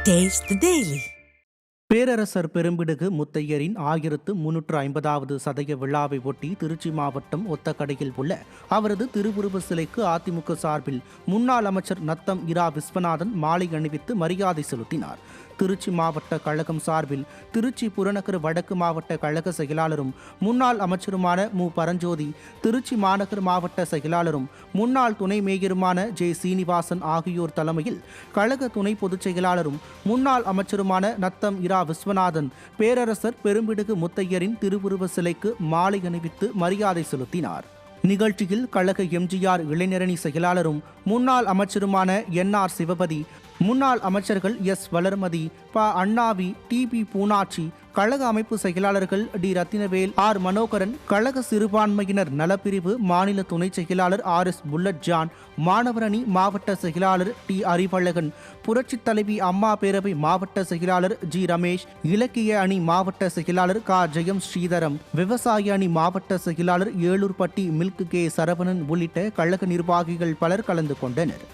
Taste the Daily. பேரரசர் பெரும்பிடுகு முத்தையரின் 1350வது சதய விழாவை ஒட்டி திருச்சி மாவட்டம் ஒத்தக்கடையில் உள்ள அவரது திருவுருவ சிலைக்கு அதிமுக சார்பில் முன்னாள் அமைச்சர் நத்தம் இரா விஸ்வநாதன் மாலை அணிவித்து மரியாதை செலுத்தினார். திருச்சி மாவட்ட கழகம் சார்பில் திருச்சி புறநகர் வடக்கு மாவட்ட கழக செயலாளரும் முன்னாள் அமைச்சருமான மு பரஞ்சோதி, திருச்சி மாநகர் மாவட்ட செயலாளரும் முன்னாள் துணை மேயருமான ஜே சீனிவாசன் ஆகியோர் தலைமையில் கழக துணை பொதுச் செயலாளரும் முன்னாள் அமைச்சருமான நத்தம் இரா விஸ்வநாதன் பேரரசர் பெரும்பிடுகு முத்தையரின் திருவுருவ சிலைக்கு மாலை அணிவித்து மரியாதை செலுத்தினார். நிகழ்ச்சியில் கழக எம்ஜிஆர் இளைஞரணி செயலாளரும் முன்னாள் அமைச்சருமான என்.ஆர். சிவபதி, முன்னாள் அமைச்சர்கள் எஸ். வளர்மதி, ப. அண்ணாவி, டி.பி. பூனாட்சி, கழக அமைப்பு செயலாளர்கள் டி. ரத்தினவேல், ஆர். மனோகரன், கழக சிறுபான்மையினர் நலப்பிரிவு மாநில துணை செயலாளர் ஆர்.எஸ். புல்லட் ஜான், மாணவரணி மாவட்ட செயலாளர் டி. அறிவழகன், புரட்சித் தலைவி அம்மா பேரவை மாவட்ட செயலாளர் ஜி. ரமேஷ், இலக்கிய அணி மாவட்ட செயலாளர் க. ஜெயம் ஸ்ரீதரம், விவசாய அணி மாவட்ட செயலாளர் ஏலூர்பட்டி மில்க் கே. சரவணன் உள்ளிட்ட கழக நிர்வாகிகள் பலர் கலந்து கொண்டனர்.